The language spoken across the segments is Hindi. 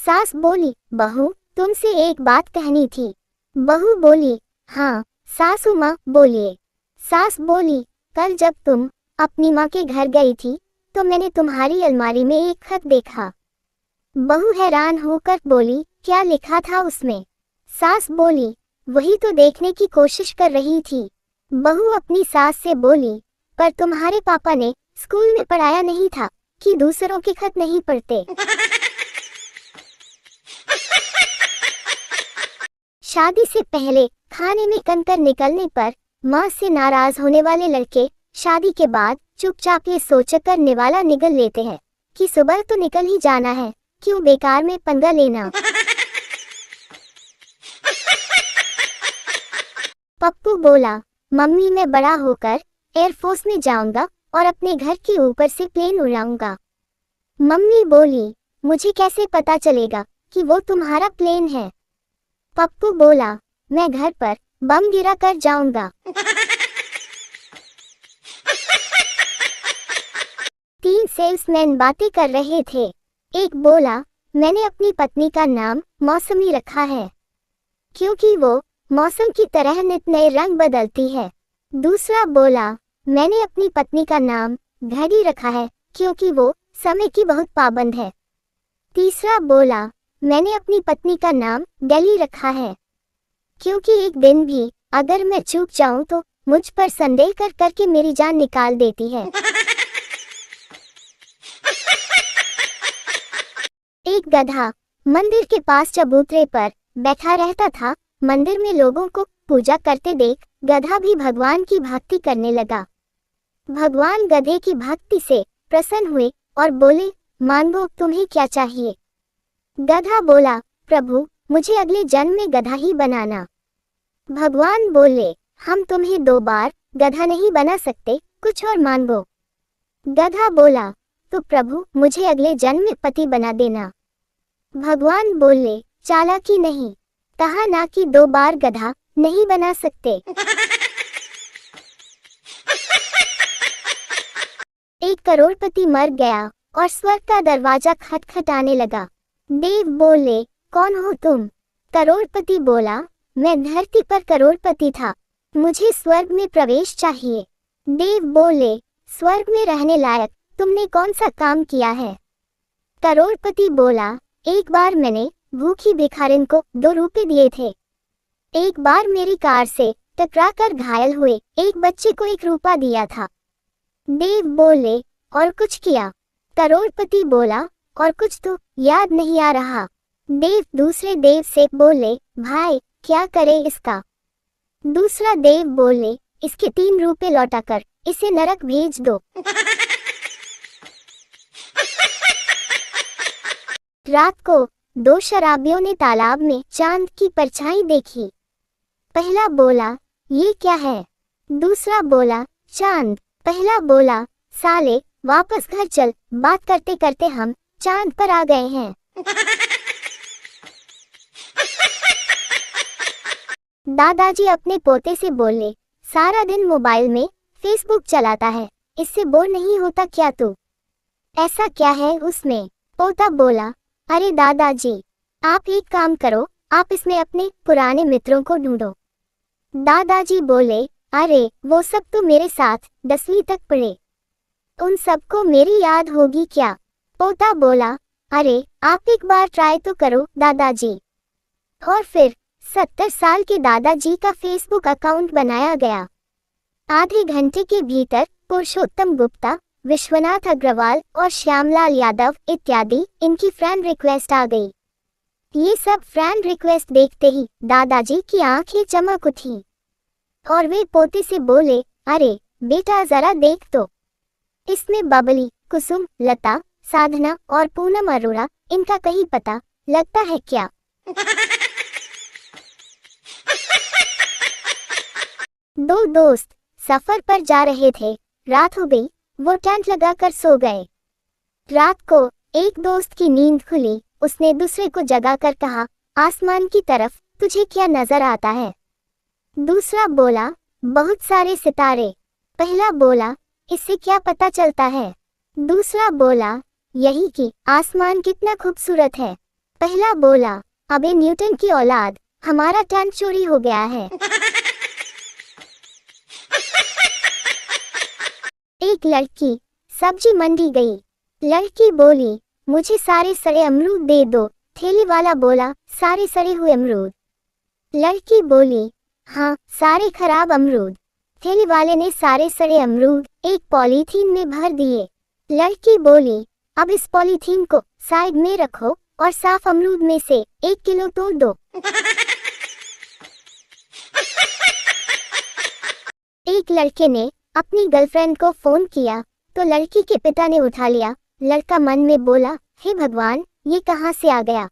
सास बोली, बहू तुमसे एक बात कहनी थी। बहू बोली, हाँ सासू माँ बोलिए। सास बोली, कल जब तुम अपनी माँ के घर गई थी तो मैंने तुम्हारी अलमारी में एक खत देखा। बहू हैरान होकर बोली, क्या लिखा था उसमें? सास बोली, वही तो देखने की कोशिश कर रही थी। बहू अपनी सास से बोली, पर तुम्हारे पापा ने स्कूल में पढ़ाया नहीं था कि दूसरों के खत नहीं पढ़ते। शादी से पहले खाने में कंकर निकलने पर माँ से नाराज होने वाले लड़के शादी के बाद चुपचाप ये सोचकर निवाला निगल लेते हैं कि सुबह तो निकल ही जाना है, क्यों बेकार में पंगा लेना। पप्पू बोला, मम्मी मैं बड़ा होकर एयरफोर्स में जाऊंगा और अपने घर के ऊपर से प्लेन उड़ाऊंगा। मम्मी बोली, मुझे कैसे पता चलेगा कि वो तुम्हारा प्लेन है? पप्पू बोला, मैं घर पर बम गिरा कर जाऊंगा। 3 सेल्समैन बातें कर रहे थे। एक बोला, मैंने अपनी पत्नी का नाम मौसमी रखा है क्योंकि वो मौसम की तरह नित नए रंग बदलती है। दूसरा बोला, मैंने अपनी पत्नी का नाम घड़ी रखा है क्योंकि वो समय की बहुत पाबंद है। तीसरा बोला, मैंने अपनी पत्नी का नाम गली रखा है क्योंकि एक दिन भी अगर मैं चूक जाऊं तो मुझ पर संदेह कर करके मेरी जान निकाल देती है। एक गधा मंदिर के पास चबूतरे पर बैठा रहता था। मंदिर में लोगों को पूजा करते देख गधा भी भगवान की भक्ति करने लगा। भगवान गधे की भक्ति से प्रसन्न हुए और बोले, मांगो तुम्हें क्या चाहिए? गधा बोला, प्रभु मुझे अगले जन्म में गधा ही बनाना। भगवान बोले, हम तुम्हें 2 बार गधा नहीं बना सकते, कुछ और मांगो। गधा बोला, तो प्रभु मुझे अगले जन्म में पति बना देना। भगवान बोले, चालाकी नहीं, कहा ना कि 2 बार गधा नहीं बना सकते। एक करोड़पति मर गया और स्वर्ग का दरवाजा खटखटाने लगा। देव बोले, कौन हो तुम? करोड़पति बोला, मैं धरती पर करोड़पति था, मुझे स्वर्ग में प्रवेश चाहिए। देव बोले, स्वर्ग में रहने लायक तुमने कौन सा काम किया है? करोड़पति बोला, एक बार मैंने भूखी भिखारिन को 2 रुपए दिए थे। एक बार मेरी कार से टकराकर घायल हुए एक बच्चे को 1 रुपया दिया था। देव बोले, और कुछ किया? करोड़पति बोला, और कुछ तो याद नहीं आ रहा। देव दूसरे देव से बोले, भाई क्या करे इसका? दूसरा देव बोले, इसके 3 रुपए लौटाकर इसे नरक भेज दो। रात को 2 शराबियों ने तालाब में चांद की परछाई देखी। पहला बोला, ये क्या है? दूसरा बोला, चांद। पहला बोला, साले वापस घर चल, बात करते करते हम चांद पर आ गए हैं। दादाजी अपने पोते से बोले, सारा दिन मोबाइल में फेसबुक चलाता है, इससे बोर नहीं होता क्या तू? ऐसा क्या है उसमें? पोता बोला, अरे दादाजी आप एक काम करो, आप इसमें अपने पुराने मित्रों को ढूंढो। दादाजी बोले, अरे वो सब तो मेरे साथ 10वीं तक पढ़े, उन सबको मेरी याद होगी क्या? पोता बोला, अरे आप एक बार ट्राई तो करो दादाजी। और फिर 70 साल के दादाजी का फेसबुक अकाउंट बनाया गया। आधे घंटे के भीतर पुरुषोत्तम गुप्ता, विश्वनाथ अग्रवाल और श्यामलाल यादव इत्यादि इनकी फ्रेंड रिक्वेस्ट आ गई। ये सब फ्रेंड रिक्वेस्ट देखते ही दादाजी की आंखें चमक उठी और वे पोते से बोले, अरे बेटा जरा देख तो, इसमें बबली, कुसुम, लता, साधना और पूनम अरोड़ा, इनका कहीं पता लगता है क्या? दो दोस्त सफर पर जा रहे थे। रात हो गई, वो टेंट लगाकर सो गए। रात को एक दोस्त की नींद खुली, उसने दूसरे को जगाकर कहा, आसमान की तरफ तुझे क्या नजर आता है? दूसरा बोला, बहुत सारे सितारे। पहला बोला, इससे क्या पता चलता है? दूसरा बोला, यही कि आसमान कितना खूबसूरत है। पहला बोला, अबे न्यूटन की औलाद, हमारा टैंक चोरी हो गया है। एक लड़की सब्जी मंडी गई। लड़की बोली, मुझे सारे सड़े अमरूद दे दो। ठेले वाला बोला, सारे सड़े हुए अमरूद? लड़की बोली, हाँ, सारे खराब अमरूद। ठेले वाले ने सारे सड़े अमरूद एक पॉलीथीन में भर दिए। लड़की बोली, अब इस पॉलीथीन को साइड में रखो और साफ अमरूद में से 1 किलो तोड़ दो। एक लड़के ने अपनी गर्लफ्रेंड को फोन किया तो लड़की के पिता ने उठा लिया। लड़का मन में बोला, हे भगवान, ये कहाँ से आ गया?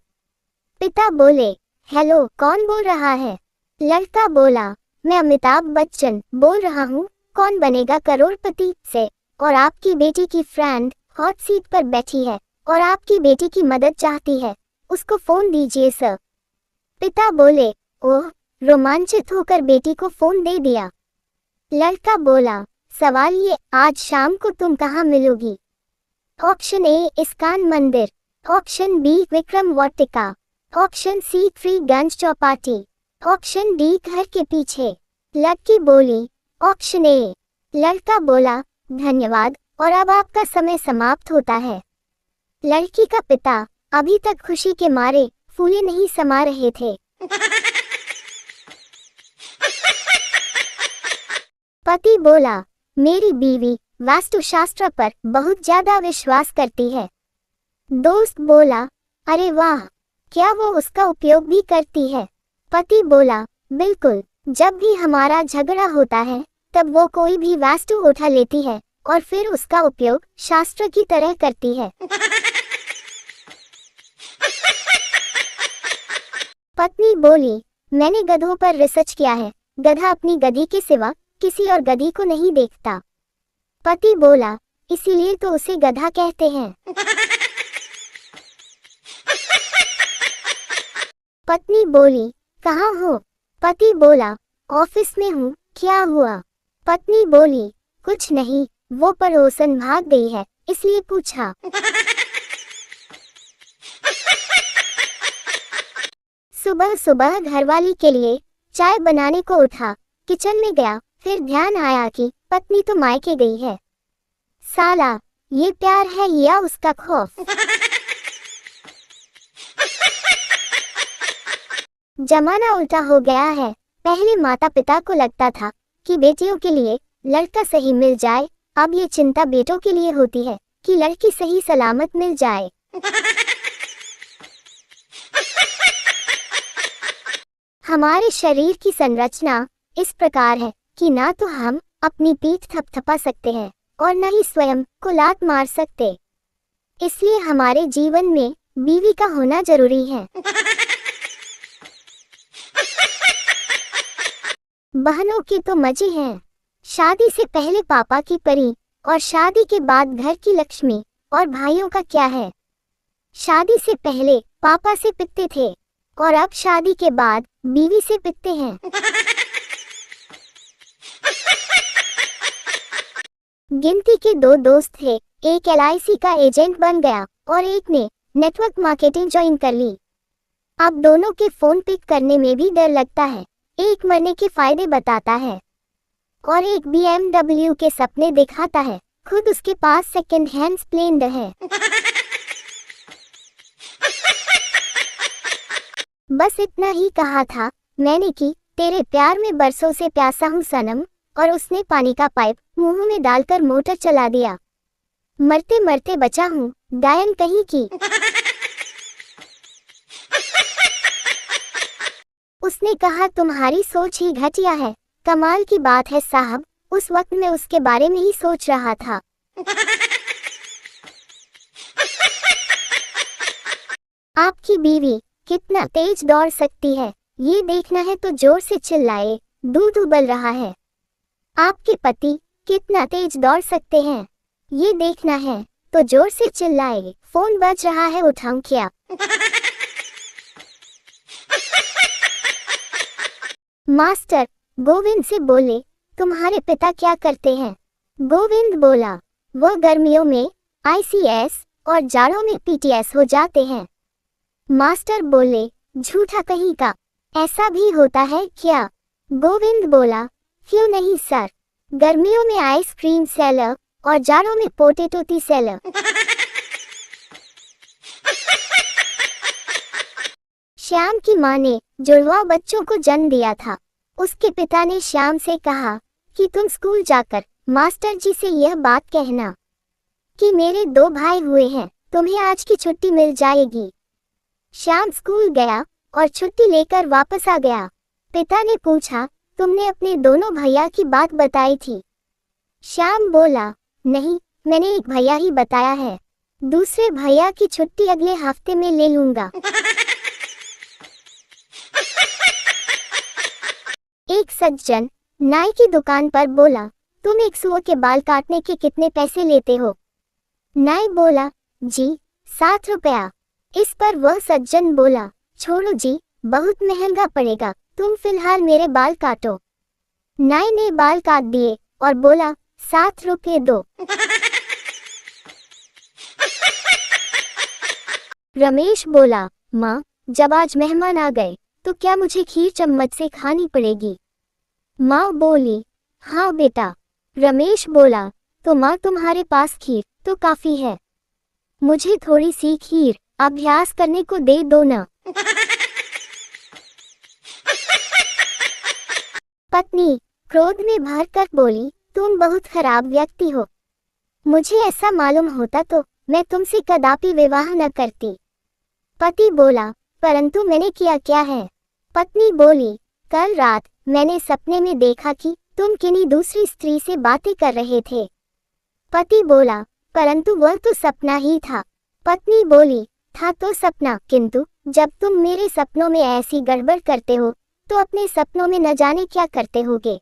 पिता बोले, हेलो, कौन बोल रहा है? लड़का बोला, मैं अमिताभ बच्चन बोल रहा हूँ, कौन बनेगा करोड़पति से, और आपकी बेटी की फ्रेंड हॉट सीट पर बैठी है और आपकी बेटी की मदद चाहती है, उसको फोन दीजिए सर। पिता बोले, ओह, रोमांचित होकर बेटी को फोन दे दिया। लड़का बोला, सवाल ये, आज शाम को तुम कहाँ मिलोगी? ऑप्शन ए, इस्कान मंदिर। Option B, Vikram Vatika. Option C, Freeganj Chowpatty. Option D, घर के पीछे। लड़की बोली, ऑप्शन ए। लड़का बोला, धन्यवाद, और अब आपका समय समाप्त होता है। लड़की का पिता अभी तक खुशी के मारे फूले नहीं समा रहे थे। पति बोला, मेरी बीवी वास्तुशास्त्र पर बहुत ज्यादा विश्वास करती है। दोस्त बोला, अरे वाह, क्या वो उसका उपयोग भी करती है? पति बोला, बिल्कुल, जब भी हमारा झगड़ा होता है तब वो कोई भी वास्तु उठा लेती है और फिर उसका उपयोग शास्त्र की तरह करती है। पत्नी बोली, मैंने गधों पर रिसर्च किया है, गधा अपनी गधी के सिवा किसी और गधी को नहीं देखता। पति बोला, इसीलिए तो उसे गधा कहते हैं। पत्नी बोली, कहाँ हो? पति बोला, ऑफिस में हूँ, क्या हुआ? पत्नी बोली, कुछ नहीं, वो पड़ोसन भाग गई है इसलिए पूछा। सुबह सुबह घरवाली के लिए चाय बनाने को उठा, किचन में गया, फिर ध्यान आया कि पत्नी तो मायके गई है। साला, ये प्यार है या उसका खौफ? जमाना उल्टा हो गया है। पहले माता पिता को लगता था कि बेटियों के लिए लड़का सही मिल जाए, अब ये चिंता बेटों के लिए होती है कि लड़की सही सलामत मिल जाए। हमारे शरीर की संरचना इस प्रकार है कि ना तो हम अपनी पीठ थपथपा सकते हैं और न ही स्वयं को लात मार सकते। इसलिए हमारे जीवन में बीवी का होना जरूरी है। बहनों के तो मजे हैं। शादी से पहले पापा की परी और शादी के बाद घर की लक्ष्मी, और भाइयों का क्या है? शादी से पहले पापा से पिटते थे और अब शादी के बाद बीवी से पिटते हैं। गिनती के 2 दोस्त थे, एक LIC का एजेंट बन गया और एक ने नेटवर्क मार्केटिंग ज्वाइन कर ली। अब दोनों के फोन पिक करने में भी डर लगता है। एक मरने के फायदे बताता है और एक BMW के सपने दिखाता है, खुद उसके पास सेकंड हैंड स्प्लेंडर है। बस इतना ही कहा था मैंने कि तेरे प्यार में बरसों से प्यासा हूँ सनम, और उसने पानी का पाइप मुंह में डालकर मोटर चला दिया। मरते मरते बचा हूँ, गायन कहीं की। उसने कहा, तुम्हारी सोच ही घटिया है। कमाल की बात है साहब, उस वक्त मैं उसके बारे में ही सोच रहा था। आपकी बीवी कितना तेज दौड़ सकती है, ये देखना है तो जोर से चिल्लाए, दूध उबल रहा है। आपके पति कितना तेज दौड़ सकते हैं, ये देखना है तो जोर से चिल्लाए, फोन बज रहा है, उठाऊं क्या? मास्टर गोविंद से बोले, तुम्हारे पिता क्या करते हैं? गोविंद बोला, वो गर्मियों में ICS और जाड़ों में PTS हो जाते हैं। मास्टर बोले, झूठा कहीं का, ऐसा भी होता है क्या? गोविंद बोला, क्यों नहीं सर, गर्मियों में आइसक्रीम सेलर और जाड़ों में पोटैटो टी सेलर। श्याम की मां ने जुड़वा बच्चों को जन्म दिया था। उसके पिता ने श्याम से कहा कि तुम स्कूल जाकर मास्टर जी से यह बात कहना कि मेरे 2 भाई हुए हैं, तुम्हें आज की छुट्टी मिल जाएगी। श्याम स्कूल गया और छुट्टी लेकर वापस आ गया। पिता ने पूछा, तुमने अपने दोनों भैया की बात बताई थी? श्याम बोला, नहीं, मैंने एक भैया ही बताया है, दूसरे भैया की छुट्टी अगले हफ्ते में ले लूंगा। एक सज्जन नाई की दुकान पर बोला, तुम एक सुअर के बाल काटने के कितने पैसे लेते हो? नाई बोला, जी 7 रुपया। इस पर वह सज्जन बोला, छोड़ो जी, बहुत महंगा पड़ेगा, तुम फिलहाल मेरे बाल काटो। नाई ने बाल काट दिए और बोला, 7 रुपये दो। रमेश बोला, माँ, जब आज मेहमान आ गए तो क्या मुझे खीर चम्मच से खानी पड़ेगी? माँ बोली, हाँ बेटा। रमेश बोला, तो माँ तुम्हारे पास खीर तो काफी है, मुझे थोड़ी सी खीर अभ्यास करने को दे दो ना। पत्नी क्रोध में भरकर बोली, तुम बहुत खराब व्यक्ति हो, मुझे ऐसा मालूम होता तो मैं तुमसे कदापि विवाह न करती। पति बोला, परंतु मैंने किया क्या है? पत्नी बोली, कल रात मैंने सपने में देखा कि तुम किन्हीं दूसरी स्त्री से बातें कर रहे थे। पति बोला, परंतु वह तो सपना ही था। पत्नी बोली, था तो सपना, किंतु जब तुम मेरे सपनों में ऐसी गड़बड़ करते हो तो अपने सपनों में न जाने क्या करते होगे।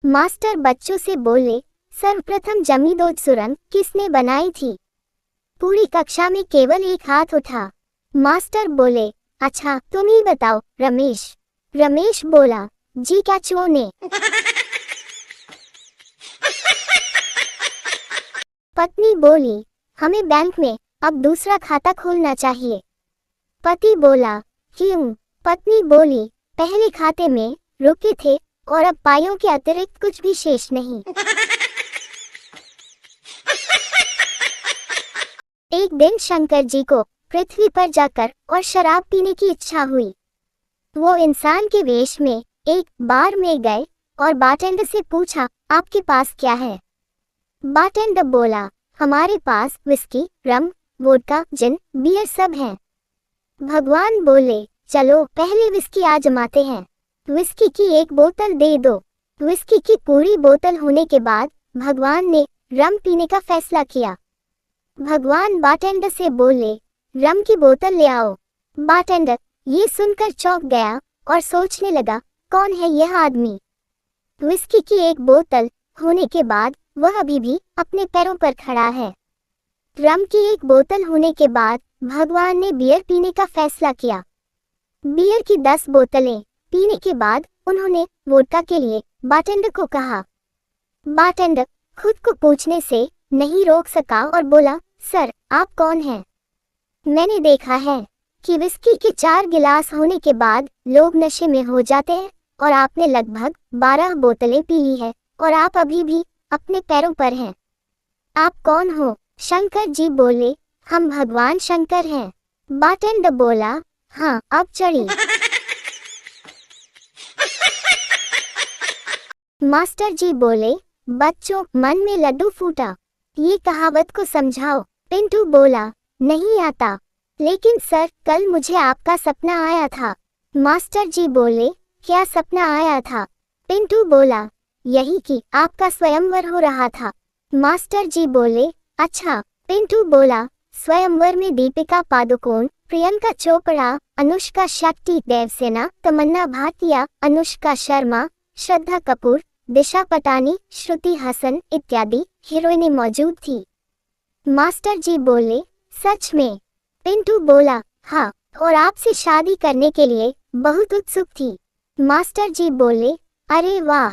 मास्टर बच्चों से बोले, सर्वप्रथम जमींदोज सुरंग किसने बनाई थी? पूरी कक्षा में केवल एक हाथ उठा। मास्टर बोले, अच्छा तुम ही बताओ रमेश। रमेश बोला, जी कैचुओं ने। पत्नी बोली, हमें बैंक में अब दूसरा खाता खोलना चाहिए। पति बोला, क्यों? पत्नी बोली, पहले खाते में रुके थे और अब पाइयों के अतिरिक्त कुछ भी शेष नहीं। एक दिन शंकर जी को पृथ्वी पर जाकर और शराब पीने की इच्छा हुई। वो इंसान के वेश में एक बार में गए और बारटेंडर से पूछा, आपके पास क्या है? बारटेंडर बोला, हमारे पास विस्की, रम, वोडका, जिन, बियर सब है। भगवान बोले, चलो पहले विस्की आजमाते हैं, विस्की की एक बोतल दे दो। विस्की की पूरी बोतल होने के बाद भगवान ने रम पीने का फैसला किया। भगवान बारटेंडर से बोले, रम की बोतल ले आओ। बारटेंडर ये सुनकर चौंक गया और सोचने लगा, कौन है यह आदमी? विस्की की एक बोतल होने के बाद वह अभी भी अपने पैरों पर खड़ा है। रम की एक बोतल होने के बाद भगवान ने बियर पीने का फैसला किया। बियर की 10 बोतलें पीने के बाद उन्होंने वोडका के लिए बारटेंडर को कहा। बारटेंडर खुद को पूछने से नहीं रोक सका और बोला, सर आप कौन हैं? मैंने देखा है कि विस्की के 4 गिलास होने के बाद लोग नशे में हो जाते हैं और आपने लगभग 12 बोतलें पी ली है और आप अभी भी अपने पैरों पर हैं। आप कौन हो? शंकर जी बोले, हम भगवान शंकर हैं। बारटेंडर बोला, हाँ अब चढ़ी। मास्टर जी बोले, बच्चों मन में लड्डू फूटा, ये कहावत को समझाओ। पिंटू बोला, नहीं आता, लेकिन सर कल मुझे आपका सपना आया था। मास्टर जी बोले, क्या सपना आया था? पिंटू बोला, यही कि आपका स्वयंवर हो रहा था। मास्टर जी बोले, अच्छा। पिंटू बोला, स्वयंवर में दीपिका पादुकोण, प्रियंका चोपड़ा, अनुष्का शेट्टी, देवसेना, तमन्ना भाटिया, अनुष्का शर्मा, श्रद्धा कपूर, दिशा पटानी, श्रुति हसन इत्यादि हीरोइनें मौजूद थी। मास्टर जी बोले, सच में? पिंटू बोला, हाँ, और आपसे शादी करने के लिए बहुत उत्सुक थी। मास्टर जी बोले, अरे वाह।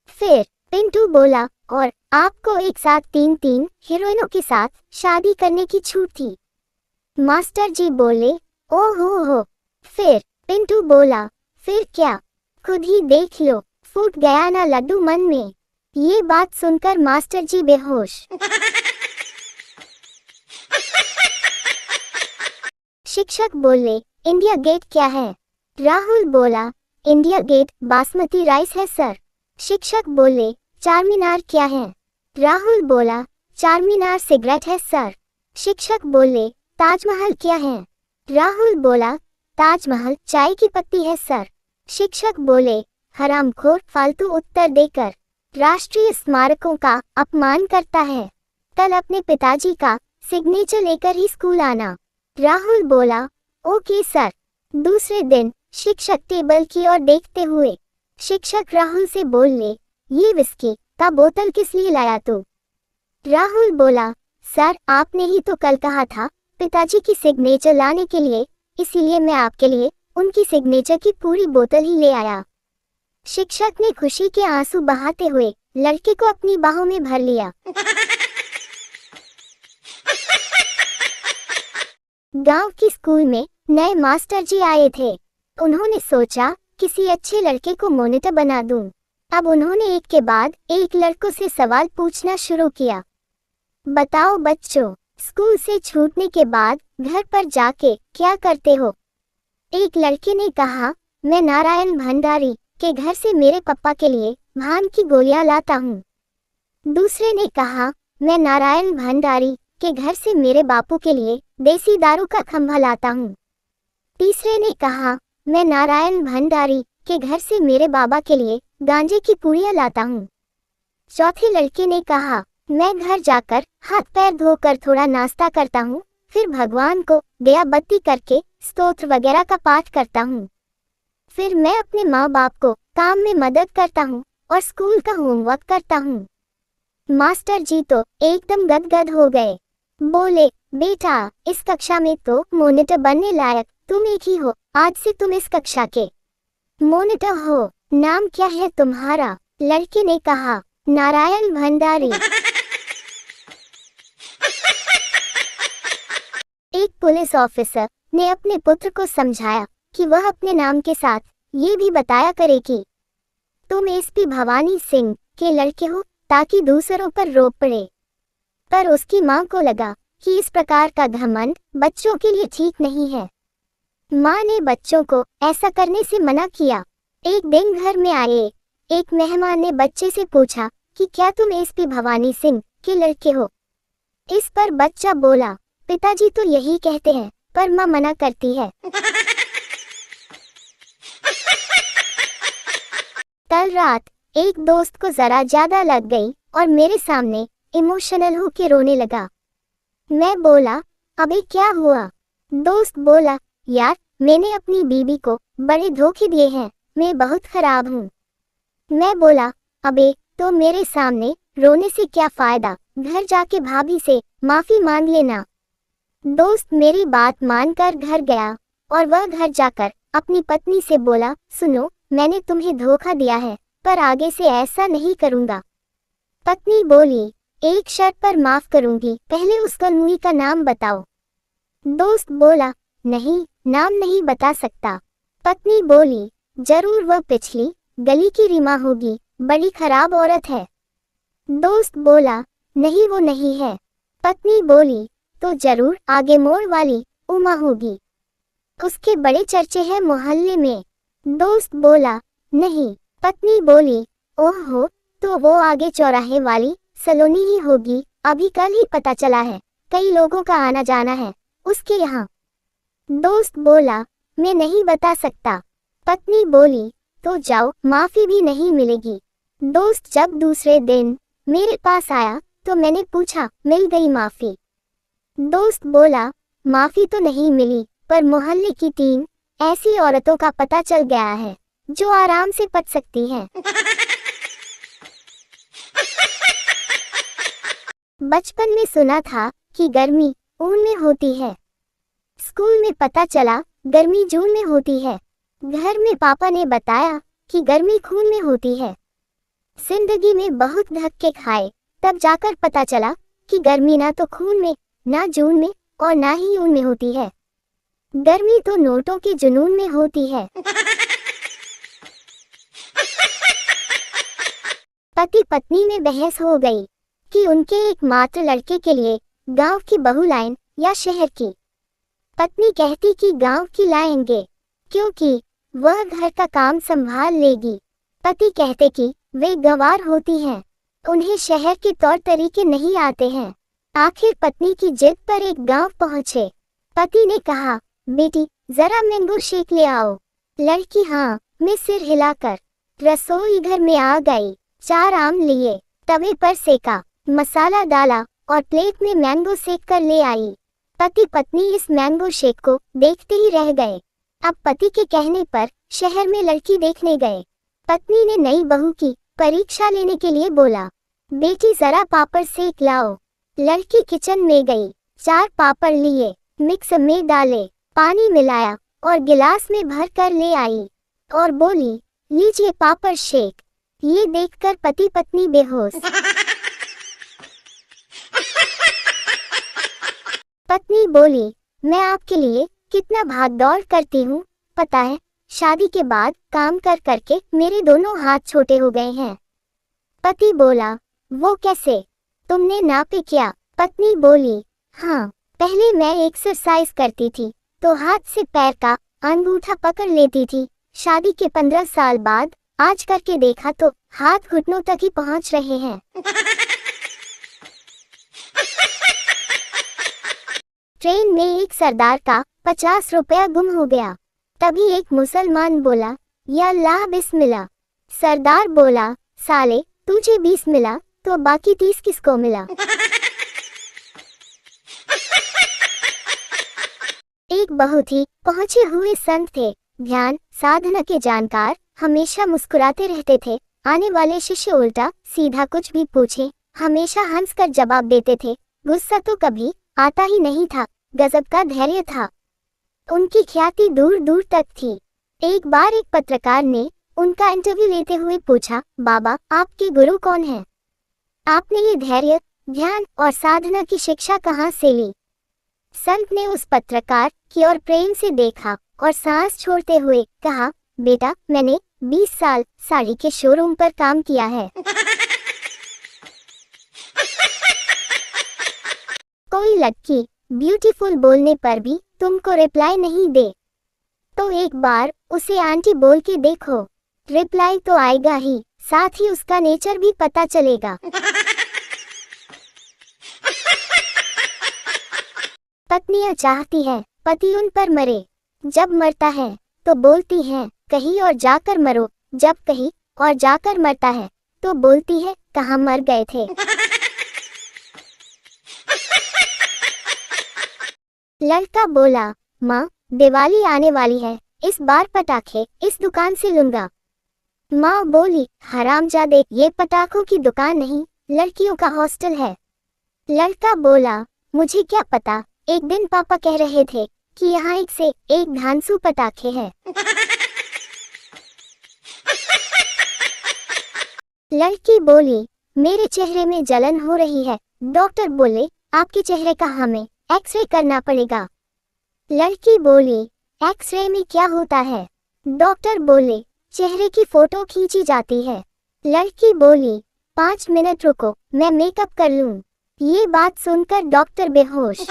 फिर पिंटू बोला, और आपको एक साथ तीन तीन हीरोइनों के साथ शादी करने की छूट थी। मास्टर जी बोले, ओह हो। फिर पिंटू बोला, फिर क्या, खुद ही देख लो। फूट गया ना लड्डू मन में। ये बात सुनकर मास्टर जी बेहोश। शिक्षक बोले, इंडिया गेट क्या है? राहुल बोला, इंडिया गेट बासमती राइस है सर। शिक्षक बोले, चार मीनार क्या है? राहुल बोला, चार मीनार सिगरेट है सर। शिक्षक बोले, ताजमहल क्या है? राहुल बोला, ताजमहल चाय की पत्ती है सर। शिक्षक बोले, हरामखोर फालतू उत्तर देकर राष्ट्रीय स्मारकों का अपमान करता है। कल अपने पिताजी का सिग्नेचर लेकर ही स्कूल आना। राहुल बोला, ओके सर। दूसरे दिन शिक्षक टेबल की ओर देखते हुए शिक्षक राहुल से बोले, ये विस्की का बोतल किस लिए लाया तू? राहुल बोला, सर आपने ही तो कल कहा था पिताजी की सिग्नेचर लाने के लिए, इसीलिए मैं आपके लिए उनकी सिग्नेचर की पूरी बोतल ही ले आया। शिक्षक ने खुशी के आंसू बहाते हुए लड़के को अपनी बाहों में भर लिया। गांव की स्कूल में नए मास्टर जी आए थे। उन्होंने सोचा किसी अच्छे लड़के को मॉनिटर बना दूं। अब उन्होंने एक के बाद एक लड़कों से सवाल पूछना शुरू किया। बताओ बच्चों, स्कूल से छूटने के बाद घर पर जाके क्या करते हो? एक लड़के ने कहा, मैं नारायण भंडारी के घर से मेरे पापा के लिए भांग की गोलियां लाता हूँ। दूसरे ने कहा, मैं नारायण भंडारी के घर से मेरे बापू के लिए देसी दारू का खंभा लाता हूँ। तीसरे ने कहा, मैं नारायण भंडारी के घर से मेरे बाबा के लिए गांजे की पुड़िया लाता हूँ। चौथे लड़के ने कहा, मैं घर जाकर हाथ पैर धोकर थोड़ा नाश्ता करता हूँ, फिर भगवान को दिया बत्ती करके स्तोत्र वगैरह का पाठ करता हूँ। फिर मैं अपने माँ बाप को काम में मदद करता हूँ और स्कूल का होमवर्क करता हूँ। मास्टर जी तो एकदम गदगद हो गए। बोले, बेटा इस कक्षा में तो मॉनिटर बनने लायक तुम एक ही हो। आज से तुम इस कक्षा के मॉनिटर हो। नाम क्या है तुम्हारा? लड़के ने कहा, नारायण भंडारी। एक पुलिस ऑफिसर ने अपने पुत्र को समझाया कि वह अपने नाम के साथ ये भी बताया करे कि तुम एसपी भवानी सिंह के लड़के हो, ताकि दूसरों पर रोब पड़े। पर उसकी मां को लगा कि इस प्रकार का घमंड बच्चों के लिए ठीक नहीं है। मां ने बच्चों को ऐसा करने से मना किया। एक दिन घर में आए एक मेहमान ने बच्चे से पूछा कि क्या तुम एसपी भवानी सिंह के लड़के हो? इस पर बच्चा बोला, पिताजी तो यही कहते हैं, पर मां मना करती है। कल रात एक दोस्त को जरा ज्यादा लग गई और मेरे सामने इमोशनल होके रोने लगा। मैं बोला, अबे क्या हुआ? दोस्त बोला, यार मैंने अपनी बीवी को बड़े धोखे दिए हैं, मैं बहुत खराब हूँ। मैं बोला, अबे तो मेरे सामने रोने से क्या फायदा, घर जाके भाभी से माफी मांग लेना। दोस्त मेरी बात मानकर घर गया और वह घर जाकर अपनी पत्नी से बोला, सुनो मैंने तुम्हें धोखा दिया है, पर आगे से ऐसा नहीं करूँगा। पत्नी बोली, एक शर्त पर माफ करूँगी, पहले उस कलमुई का नाम बताओ। दोस्त बोला, नहीं नाम नहीं बता सकता। पत्नी बोली, जरूर वह पिछली गली की रीमा होगी, बड़ी खराब औरत है। दोस्त बोला, नहीं वो नहीं है। पत्नी बोली, तो जरूर आगे मोड़ वाली उमा होगी, उसके बड़े चर्चे हैं मोहल्ले में। दोस्त बोला, नहीं। पत्नी बोली, ओहो तो वो आगे चौराहे वाली सलोनी ही होगी, अभी कल ही पता चला है, कई लोगों का आना जाना है उसके यहाँ। दोस्त बोला, मैं नहीं बता सकता। पत्नी बोली, तो जाओ, माफी भी नहीं मिलेगी। दोस्त जब दूसरे दिन मेरे पास आया तो मैंने पूछा, मिल गई माफी? दोस्त बोला, माफी तो नहीं मिली, पर मोहल्ले की 3 ऐसी औरतों का पता चल गया है जो आराम से पच सकती हैं। बचपन में सुना था कि गर्मी ऊन में होती है, स्कूल में पता चला गर्मी जून में होती है, घर में पापा ने बताया कि गर्मी खून में होती है। जिंदगी में बहुत धक्के खाए तब जाकर पता चला कि गर्मी ना तो खून में, ना जून में और ना ही ऊन में होती है। गर्मी तो नोटों के जुनून में होती है। पति पत्नी में बहस हो गई कि उनके एकमात्र लड़के के लिए गांव की बहू लाएं या शहर की। पत्नी कहती कि गांव की लाएंगे क्योंकि वह घर का काम संभाल लेगी। पति कहते कि वे गंवार होती हैं, उन्हें शहर के तौर तरीके नहीं आते हैं। आखिर पत्नी की जिद पर एक गांव पहुंचे। पति ने कहा, बेटी जरा मैंगो शेक ले आओ। लड़की हाँ में सिर हिलाकर रसोई घर में आ गई। 4 आम लिए, तवे पर सेका, मसाला डाला और प्लेट में मैंगो सेक कर ले आई। पति पत्नी इस मैंगो शेक को देखते ही रह गए। अब पति के कहने पर शहर में लड़की देखने गए। पत्नी ने नई बहू की परीक्षा लेने के लिए बोला, बेटी जरा पापड़ सेक लाओ। लड़की किचन में गई, 4 पापड़ लिए, मिक्स में डाले, पानी मिलाया और गिलास में भर कर ले आई और बोली, लीजिए पापड़ शेक। ये देखकर पति पत्नी बेहोश। पत्नी बोली, मैं आपके लिए कितना भाग दौड़ करती हूँ, पता है शादी के बाद काम कर करके मेरे दोनों हाथ छोटे हो गए हैं। पति बोला, वो कैसे, तुमने नापे क्या? पत्नी बोली, हाँ पहले मैं एक्सरसाइज करती थी तो हाथ से पैर का अंगूठा पकड़ लेती थी। शादी के 15 साल बाद आज करके देखा तो हाथ घुटनों तक ही पहुंच रहे हैं। ट्रेन में एक सरदार का 50 रुपया गुम हो गया। तभी एक मुसलमान बोला, या अल्लाह बिस्मिल्लाह। सरदार बोला, साले तुझे 20 मिला तो बाकी 30 किसको मिला? एक बहुत ही पहुंचे हुए संत थे, ध्यान साधना के जानकार, हमेशा मुस्कुराते रहते थे। आने वाले शिष्य उल्टा सीधा कुछ भी पूछे हमेशा हंसकर जवाब देते थे। गुस्सा तो कभी आता ही नहीं था, गजब का धैर्य था। उनकी ख्याति दूर दूर तक थी। एक बार एक पत्रकार ने उनका इंटरव्यू लेते हुए पूछा, बाबा आपके गुरु कौन हैं? आपने ये धैर्य, ध्यान और साधना की शिक्षा कहाँ से ली? संत ने उस पत्रकार की ओर प्रेम से देखा और सांस छोड़ते हुए कहा, बेटा मैंने 20 साल साड़ी के शोरूम पर काम किया है। कोई लड़की ब्यूटीफुल बोलने पर भी तुमको रिप्लाई नहीं दे तो एक बार उसे आंटी बोल के देखो, रिप्लाई तो आएगा ही, साथ ही उसका नेचर भी पता चलेगा। पत्नियां चाहती हैं पति उन पर मरे, जब मरता है तो बोलती हैं कहीं और जाकर मरो, जब कहीं और जाकर मरता है तो बोलती है कहाँ मर गए थे। लड़का बोला, माँ दिवाली आने वाली है, इस बार पटाखे इस दुकान से लूंगा। माँ बोली, हरामजादे ये पटाखों की दुकान नहीं, लड़कियों का हॉस्टल है। लड़का बोला, मुझे क्या पता, एक दिन पापा कह रहे थे कि यहाँ एक से एक धांसू पटाखे हैं। लड़की बोली, मेरे चेहरे में जलन हो रही है, डॉक्टर बोले आपके चेहरे का हमें एक्सरे करना पड़ेगा। लड़की बोली, एक्सरे में क्या होता है? डॉक्टर बोले चेहरे की फोटो खींची जाती है। लड़की बोली, 5 मिनट रुको मैं मेकअप कर लूं। ये बात सुनकर डॉक्टर बेहोश।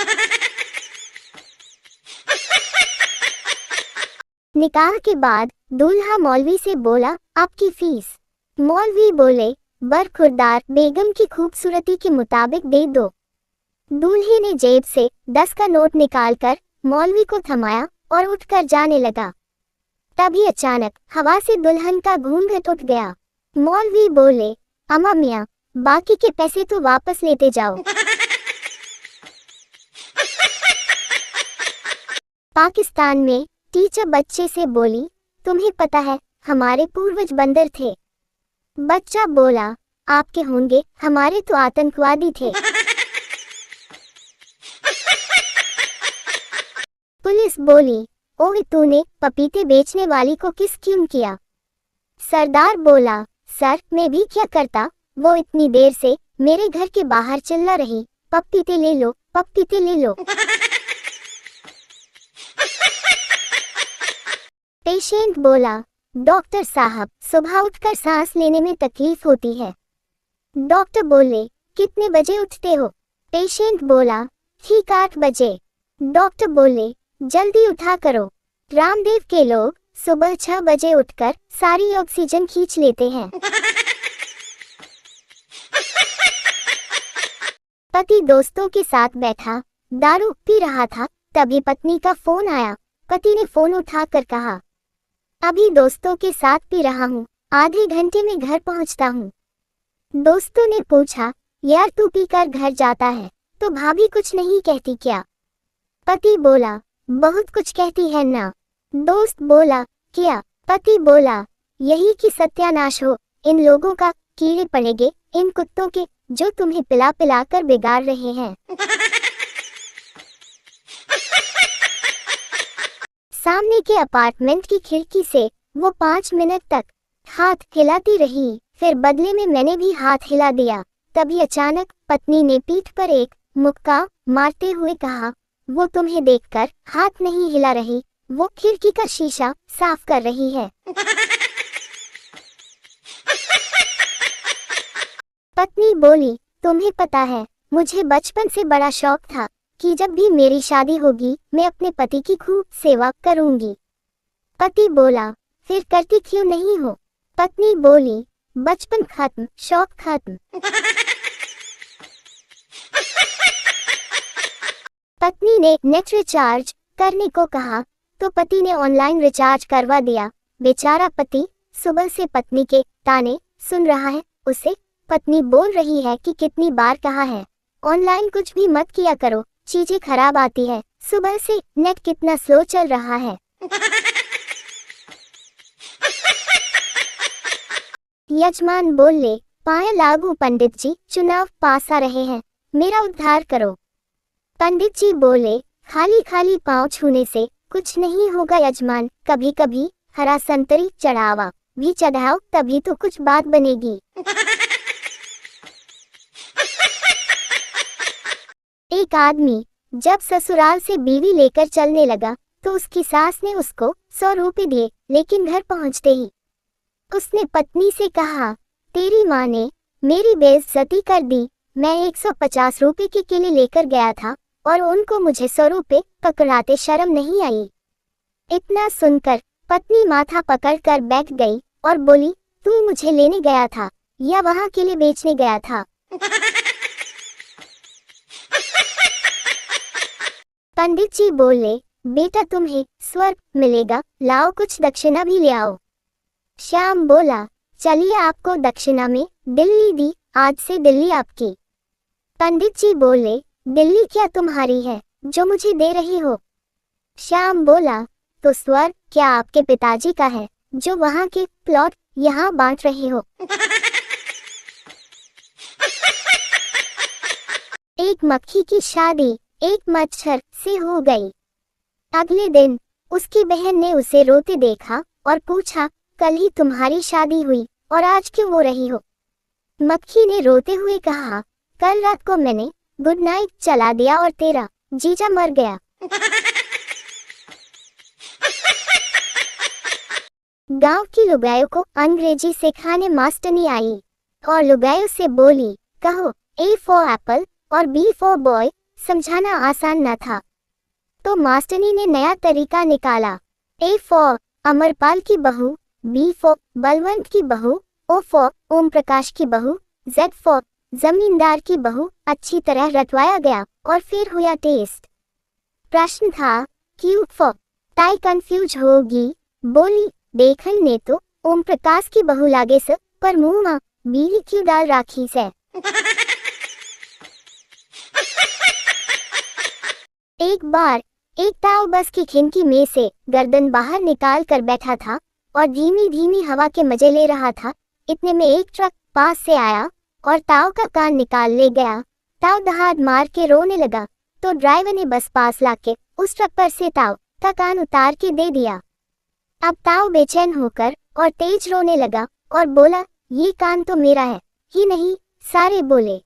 निकाह के बाद दूल्हा मौलवी से बोला, आपकी फीस? मौलवी बोले, बरखुरदार बेगम की खूबसूरती के मुताबिक दे दो। दूल्हे ने जेब से 10 का नोट निकालकर मौलवी को थमाया और उठकर जाने लगा। तभी अचानक हवा से दुल्हन का घूंघट उठ गया। मौलवी बोले, अम्मा मियाँ बाकी के पैसे तो वापस लेते जाओ। पाकिस्तान में टीचर बच्चे से बोली, तुम्हें पता है हमारे पूर्वज बंदर थे? बच्चा बोला, आपके होंगे, हमारे तो आतंकवादी थे। पुलिस बोली, ओए तूने पपीते बेचने वाली को किस क्यों किया? सरदार बोला, सर मैं भी क्या करता, वो इतनी देर से मेरे घर के बाहर चिल्ला रही, पपीते ले लो, पपीते ले लो। पेशेंट बोला, डॉक्टर साहब, सुबह उठकर सांस लेने में तकलीफ होती है। डॉक्टर बोले, कितने बजे उठते हो? पेशेंट बोला, ठीक 8 बजे। डॉक्टर बोले, जल्दी उठा करो। रामदेव के लोग सुबह 6 बजे उठकर सारी ऑक्सीजन खींच लेते हैं। पति दोस्तों के साथ बैठा दारू पी रहा था, तभी पत्नी का फोन आया। पति ने फोन उठाकर कहा, अभी दोस्तों के साथ पी रहा हूँ, आधे घंटे में घर पहुँचता हूँ। दोस्तों ने पूछा, यार तू पीकर घर जाता है तो भाभी कुछ नहीं कहती क्या? पति बोला, बहुत कुछ कहती है ना। दोस्त बोला, क्या? पति बोला, यही कि सत्यानाश हो, इन लोगों का कीड़े पड़ेंगे, इन कुत्तों के जो तुम्हें पिला पिला कर बिगाड़ रहे हैं। सामने के अपार्टमेंट की खिड़की से वो 5 मिनट तक हाथ हिलाती रही, फिर बदले में मैंने भी हाथ हिला दिया। तभी अचानक पत्नी ने पीठ पर एक मुक्का मारते हुए कहा, वो तुम्हें देखकर हाथ नहीं हिला रही, वो खिड़की का शीशा साफ कर रही है। पत्नी बोली, तुम्हें पता है, मुझे बचपन से बड़ा शौक था कि जब भी मेरी शादी होगी मैं अपने पति की खूब सेवा करूंगी। पति बोला, फिर करती क्यों नहीं हो? पत्नी बोली, बचपन खत्म, शौक खत्म। पत्नी ने नेट रिचार्ज करने को कहा तो पति ने ऑनलाइन रिचार्ज करवा दिया। बेचारा पति सुबह से पत्नी के ताने सुन रहा है। उसे पत्नी बोल रही है कि कितनी बार कहा है, ऑनलाइन कुछ भी मत किया करो, चीजें खराब आती है, सुबह से नेट कितना स्लो चल रहा है। यजमान बोले, पाया लागू पंडित जी, चुनाव पास आ रहे हैं, मेरा उद्धार करो। पंडित जी बोले, खाली खाली पांव छूने से कुछ नहीं होगा यजमान, कभी कभी हरा संतरी चढ़ावा भी चढ़ाओ, तभी तो कुछ बात बनेगी। एक आदमी जब ससुराल से बीवी लेकर चलने लगा तो उसकी सास ने उसको 100 रुपए दिए, लेकिन घर पहुंचते ही उसने पत्नी से कहा, तेरी माँ ने मेरी बेइज्जती कर दी, मैं 150 रुपए के केले लेकर गया था और उनको मुझे 100 रुपए पकड़ाते शर्म नहीं आई। इतना सुनकर पत्नी माथा पकड़कर बैठ गई और बोली, तू मुझे लेने गया था या वहाँ केले बेचने गया था? पंडित जी बोले, बेटा तुम्हें स्वर्ग मिलेगा, लाओ कुछ दक्षिणा भी ले आओ। श्याम बोला, चलिए आपको दक्षिणा में दिल्ली दी, आज से दिल्ली आपकी। पंडित जी बोले, दिल्ली क्या तुम्हारी है जो मुझे दे रही हो? श्याम बोला, तो स्वर्ग क्या आपके पिताजी का है जो वहाँ के प्लॉट यहाँ बांट रहे हो? एक मक्खी की शादी एक मच्छर से हो गई। अगले दिन उसकी बहन ने उसे रोते देखा और पूछा, कल ही तुम्हारी शादी हुई और आज क्यों रो रही हो? मक्खी ने रोते हुए कहा, कल रात को मैंने गुड नाइट चला दिया और तेरा जीजा मर गया। गांव की लुगायों को अंग्रेजी सिखाने मास्टरनी आई और लुगायों से बोली, कहो A फॉर एप्पल और B फॉर बॉय। समझाना आसान न था तो मास्टरनी ने नया तरीका निकाला। A फॉर अमरपाल की बहू, B फॉर बलवंत की बहू, O फॉर ओम प्रकाश की बहू, Z फॉर जमींदार की बहू अच्छी तरह रटवाया गया और फिर हुआ टेस्ट। प्रश्न था, क्यू फॉर ताई कंफ्यूज होगी, बोली, देखन ने तो ओम प्रकाश की बहू लागे से, पर मुंह में बीवी क्यों डाल राखी से। एक बार एक ताऊ बस की खिड़की में से गर्दन बाहर निकाल कर बैठा था और धीमी धीमी हवा के मजे ले रहा था। इतने में एक ट्रक पास से आया और ताऊ का कान निकाल ले गया। ताऊ दहाड़ मार के रोने लगा तो ड्राइवर ने बस पास लाके उस ट्रक पर से ताऊ का कान उतार के दे दिया। अब ताऊ बेचैन होकर और तेज रोने लगा और बोला, ये कान तो मेरा है ही नहीं। सारे बोले,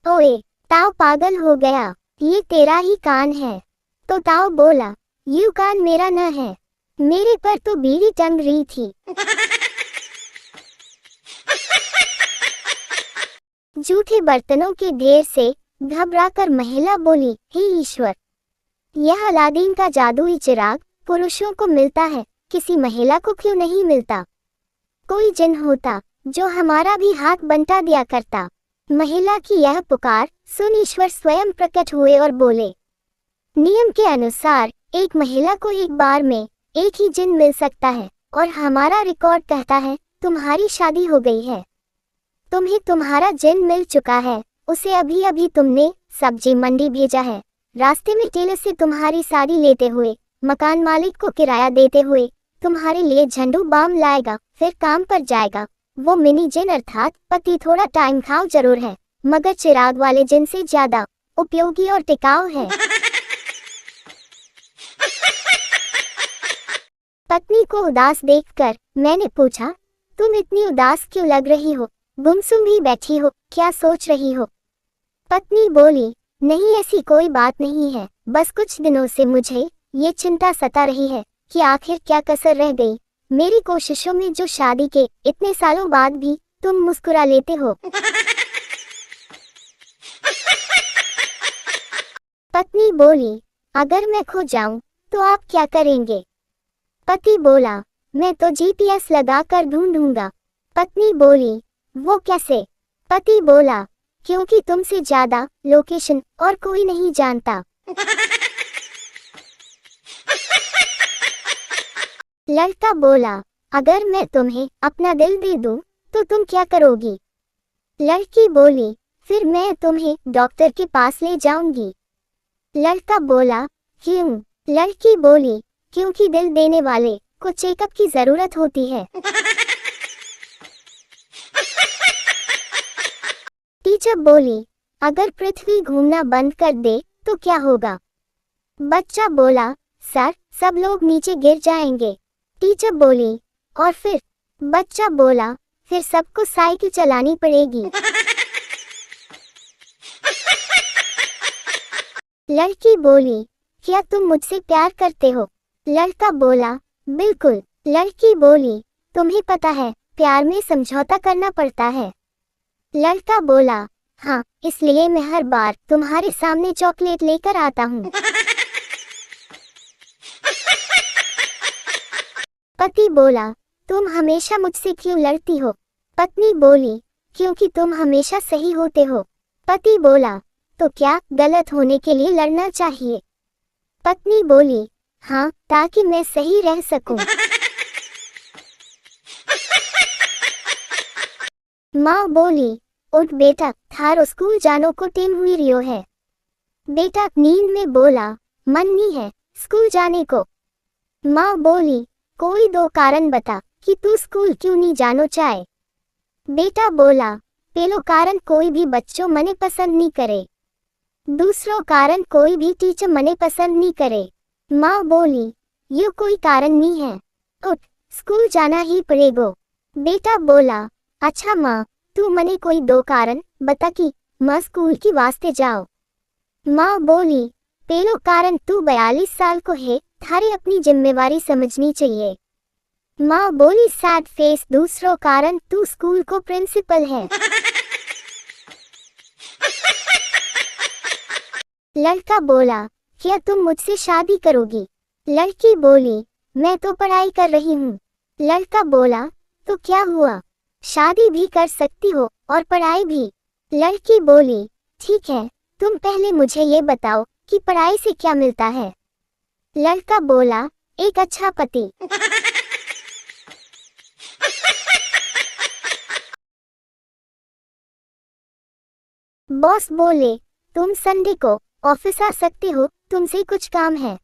ओए, ताऊ पागल हो गया, ये तेरा ही कान है। तो ताऊ बोला, ये कान मेरा न है, मेरे पर तो बीड़ी टंग रही थी। जूठे बर्तनों के ढेर से घबराकर महिला बोली, हे ईश्वर, यह अलादीन का जादुई चिराग पुरुषों को मिलता है, किसी महिला को क्यों नहीं मिलता? कोई जिन होता जो हमारा भी हाथ बंटा दिया करता। महिला की यह पुकार सुन ईश्वर स्वयं प्रकट हुए और बोले, नियम के अनुसार एक महिला को एक बार में एक ही जिन मिल सकता है और हमारा रिकॉर्ड कहता है तुम्हारी शादी हो गई है। तुम्हें तुम्हारा जिन मिल चुका है, उसे अभी अभी तुमने सब्जी मंडी भेजा है। रास्ते में टेलर से तुम्हारी साड़ी लेते हुए, मकान मालिक को किराया देते हुए तुम्हारे लिए झंडू बाम लाएगा, फिर काम पर जाएगा। वो मिनी जिन अर्थात पति थोड़ा टाइम खाओ जरूर है, मगर चिराग वाले जिन से ज्यादा उपयोगी और टिकाऊ है। पत्नी को उदास देखकर मैंने पूछा, तुम इतनी उदास क्यों लग रही हो? गुमसुम ही बैठी हो, क्या सोच रही हो? पत्नी बोली, नहीं ऐसी कोई बात नहीं है, बस कुछ दिनों से मुझे ये चिंता सता रही है कि आखिर क्या कसर रह गई मेरी कोशिशों में जो शादी के इतने सालों बाद भी तुम मुस्कुरा लेते हो। पत्नी बोली, अगर मैं खो जाऊं तो आप क्या करेंगे? पति बोला, मैं तो GPS लगा कर ढूंढूंगा। पत्नी बोली, वो कैसे? पति बोला, क्योंकि तुमसे ज्यादा लोकेशन और कोई नहीं जानता। लड़का बोला, अगर मैं तुम्हें अपना दिल दे दूं तो तुम क्या करोगी? लड़की बोली, फिर मैं तुम्हें डॉक्टर के पास ले जाऊंगी। लड़का बोला, क्यों? लड़की बोली, क्योंकि दिल देने वाले को चेकअप की जरूरत होती है। टीचर बोली, अगर पृथ्वी घूमना बंद कर दे तो क्या होगा? बच्चा बोला, सर, सब लोग नीचे गिर जाएंगे। टीचर बोली, और फिर? बच्चा बोला, फिर सबको साइकिल चलानी पड़ेगी। लड़की बोली, क्या तुम मुझसे प्यार करते हो? लड़का बोला, बिल्कुल। लड़की बोली, तुम्हें पता है प्यार में समझौता करना पड़ता है। लड़का बोला, हाँ, इसलिए मैं हर बार तुम्हारे सामने चॉकलेट लेकर आता हूँ। पति बोला, तुम हमेशा मुझसे क्यों लड़ती हो? पत्नी बोली, क्योंकि तुम हमेशा सही होते हो। पति बोला, तो क्या गलत होने के लिए लड़ना चाहिए? पत्नी बोली, हाँ, ताकि मैं सही रह सकूं। माँ बोली, उठ बेटा, थारो स्कूल जानो को टेम हुई रियो है। बेटा नींद में बोला, मन नहीं है स्कूल जाने को। माँ बोली, कोई दो कारण बता कि तू स्कूल क्यों नहीं जानो चाहे। बेटा बोला, पहलो कारण कोई भी बच्चों मने पसंद नहीं करे, दूसरो कारण कोई भी टीचर मने पसंद नहीं करे। माँ बोली, ये कोई कारण नहीं है, उठ, स्कूल जाना ही पड़ेगो। बेटा बोला, अच्छा माँ, तू मने कोई दो कारण बता कि मैं स्कूल की वास्ते जाओ। माँ बोली, पहलो कारण तू 42 साल को है, थारे अपनी जिम्मेवारी समझनी चाहिए। माँ बोली सैड फेस, दूसरो कारण तू स्कूल को प्रिंसिपल है। लड़का बोला, क्या तुम मुझसे शादी करोगी? लड़की बोली, मैं तो पढ़ाई कर रही हूँ। लड़का बोला, तो क्या हुआ, शादी भी कर सकती हो और पढ़ाई भी। लड़की बोली, ठीक है, तुम पहले मुझे ये बताओ कि पढ़ाई से क्या मिलता है? लड़का बोला, एक अच्छा पति। बॉस बोले, तुम संडे को ऑफिस आ सकते हो, तुमसे कुछ काम है।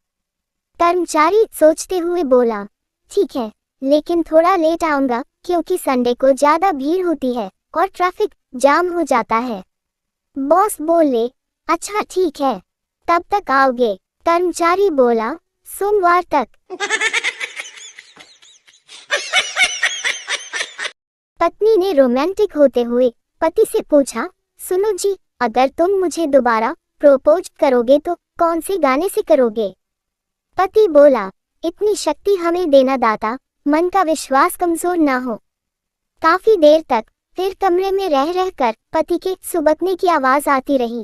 कर्मचारी सोचते हुए बोला, ठीक है, लेकिन थोड़ा लेट आऊंगा क्योंकि संडे को ज्यादा भीड़ होती है और ट्रैफिक जाम हो जाता है। बॉस बोले, अच्छा ठीक है, तब तक आओगे? कर्मचारी बोला, सोमवार तक। पत्नी ने रोमांटिक होते हुए पति से पूछा, सुनो जी, अगर तुम मुझे दोबारा प्रोपोज करोगे तो कौन से गाने से करोगे? पति बोला, इतनी शक्ति हमें देना दाता, मन का विश्वास कमजोर ना हो। काफी देर तक फिर कमरे में रह रहकर पति के सुबकने की आवाज आती रही।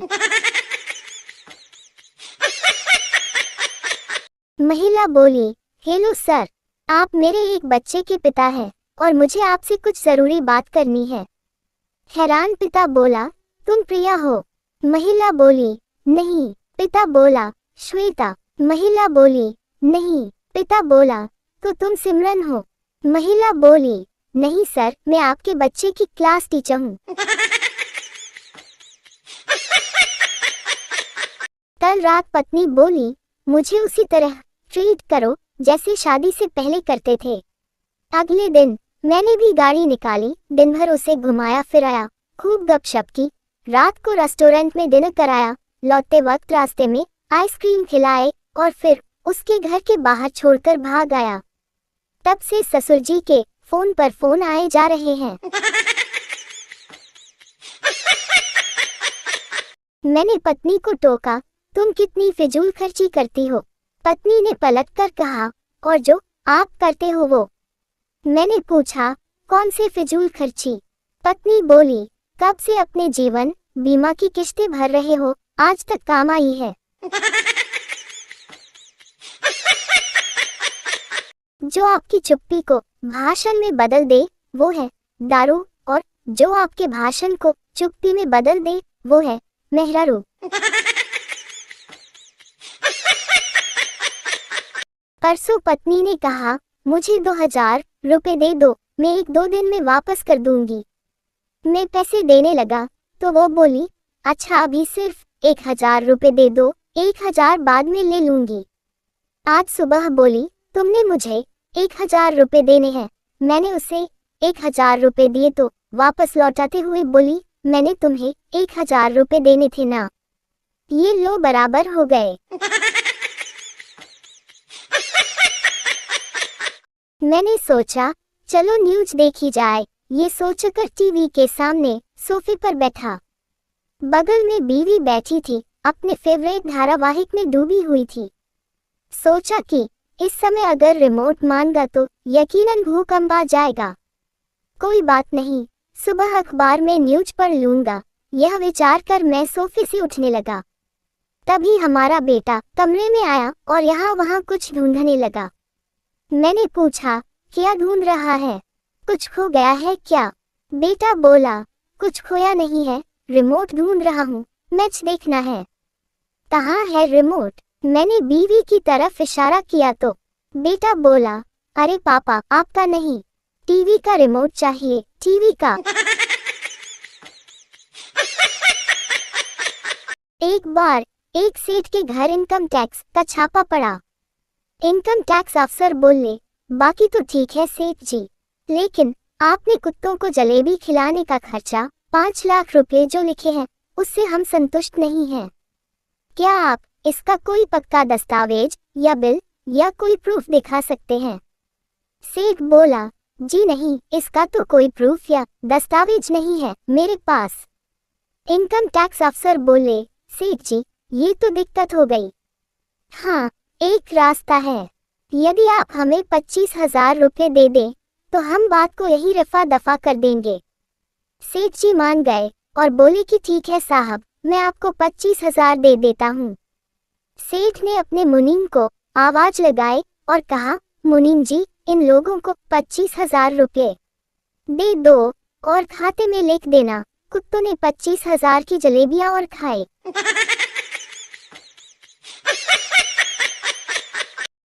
महिला बोली, हेलो सर, आप मेरे एक बच्चे के पिता हैं और मुझे आपसे कुछ जरूरी बात करनी है। हैरान पिता बोला, तुम प्रिया हो? महिला बोली, नहीं। पिता बोला, श्वेता। महिला बोली, नहीं। पिता बोला, तो तुम सिमरन हो? महिला बोली, नहीं सर, मैं आपके बच्चे की क्लास टीचर हूँ। कल रात पत्नी बोली, मुझे उसी तरह ट्रीट करो जैसे शादी से पहले करते थे। अगले दिन मैंने भी गाड़ी निकाली, दिन भर उसे घुमाया फिराया, खूब गपशप की, रात को रेस्टोरेंट में डिनर कराया, लौटते वक्त रास्ते में आइसक्रीम खिलाए और फिर उसके घर के बाहर छोड़कर भाग आया। तब से ससुर जी के फोन पर फोन आए जा रहे हैं। मैंने पत्नी को टोका, तुम कितनी फिजूल खर्ची करती हो? पत्नी ने पलटकर कहा, और जो आप करते हो वो? मैंने पूछा, कौन से फिजूल खर्ची? पत्नी बोली, कब से अपने जीवन बीमा की किश्तें भर रहे हो, आज तक काम आई है। जो आपकी चुप्पी को भाषण में बदल दे वो है दारू, और जो आपके भाषण को चुप्पी में बदल दे वो है मेहरारू। परसों पत्नी ने कहा, मुझे 2000 रुपए दे दो, मैं 1-2 दिन में वापस कर दूंगी। मैं पैसे देने लगा तो वो बोली, अच्छा अभी सिर्फ 1000 रुपए दे दो, 1000 बाद में ले लूंगी। आज सुबह बोली, तुमने मुझे 1000 रुपए देने हैं। मैंने उसे 1000 रुपए दिए तो वापस लौटाते हुए बोली, मैंने तुम्हें 1000 रुपए देने थे ना, ये लो बराबर हो गए। मैंने सोचा चलो न्यूज़ देखी जाए, ये सोचकर टीवी के सामने सोफे पर बैठा। बगल में बीवी बैठी थी, अपने फेवरेट धारावाहिक में डूबी हुई थी। सोचा कि इस समय अगर रिमोट मांगा तो यकीनन भूकंप आ जाएगा। कोई बात नहीं, सुबह अखबार में न्यूज़ पढ़ लूंगा, यह विचार कर मैं सोफे से उठने लगा। तभी हमारा बेटा कमरे में आया और यहाँ वहाँ कुछ ढूंढने लगा। मैंने पूछा, क्या ढूंढ रहा है? कुछ खो गया है क्या? बेटा बोला, कुछ खोया नहीं है, रिमोट ढूंढ रहा हूँ, मैच देखना है। कहाँ है रिमोट? मैंने बीवी की तरफ इशारा किया तो बेटा बोला, अरे पापा आपका नहीं, टीवी का रिमोट चाहिए, टीवी का। एक बार एक सेठ के घर इनकम टैक्स का छापा पड़ा। इनकम टैक्स अफसर बोले, बाकी तो ठीक है सेठ जी, लेकिन आपने कुत्तों को जलेबी खिलाने का खर्चा 5 लाख रुपए जो लिखे हैं उससे हम संतुष्ट नहीं हैं। क्या आप इसका कोई पक्का दस्तावेज या बिल या कोई प्रूफ दिखा सकते हैं? सेठ बोला, जी नहीं, इसका तो कोई प्रूफ या दस्तावेज नहीं है मेरे पास। इनकम टैक्स अफसर बोले, सेठ जी ये तो दिक्कत हो गई। हाँ, एक रास्ता है, यदि आप हमें 25,000 रुपए दे दें तो हम बात को यही रफा दफा कर देंगे। सेठ जी मान गए और बोले कि ठीक है साहब, मैं आपको 25,000 दे देता हूँ। सेठ ने अपने मुनीम को आवाज लगाई और कहा, मुनीम जी इन लोगों को 25,000 रुपए दे दो और खाते में लिख देना। कुत्तों ने 25,000 की जलेबियां और खाए।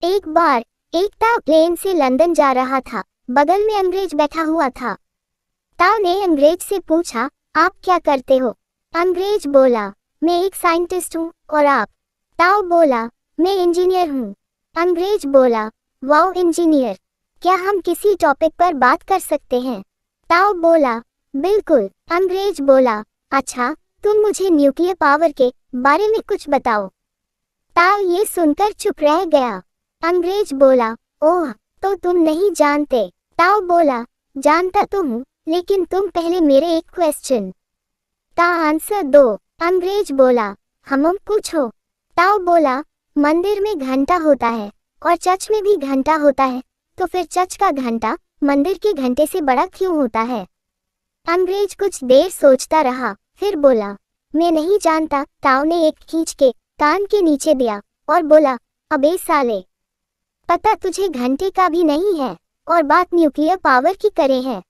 एक बार एक ताऊ प्लेन से लंदन जा रहा था, बगल में अंग्रेज बैठा हुआ था। ताऊ ने अंग्रेज से पूछा, आप क्या करते हो? अंग्रेज बोला, मैं एक साइंटिस्ट हूँ, और आप? ताऊ बोला, मैं इंजीनियर हूँ। अंग्रेज बोला, वाओ इंजीनियर, क्या हम किसी टॉपिक पर बात कर सकते हैं? ताऊ बोला, बिल्कुल। अंग्रेज बोला, अच्छा तुम मुझे न्यूक्लियर पावर के बारे में कुछ बताओ। ताऊ ये सुनकर चुप रह गया। अंग्रेज बोला, ओह तो तुम नहीं जानते। ताऊ बोला, जानता तो हूँ, लेकिन तुम पहले मेरे एक क्वेश्चन का आंसर दो। अंग्रेज बोला, हम पूछो। ताऊ बोला, मंदिर में घंटा होता है और चर्च में भी घंटा होता है, तो फिर चर्च का घंटा मंदिर के घंटे से बड़ा क्यों होता है? अंग्रेज कुछ देर सोचता रहा, फिर बोला, मैं नहीं जानता। ताऊ ने एक खींच के कान के नीचे दिया और बोला, अबे साले, पता तुझे घंटे का भी नहीं है और बात न्यूक्लियर पावर की करे है।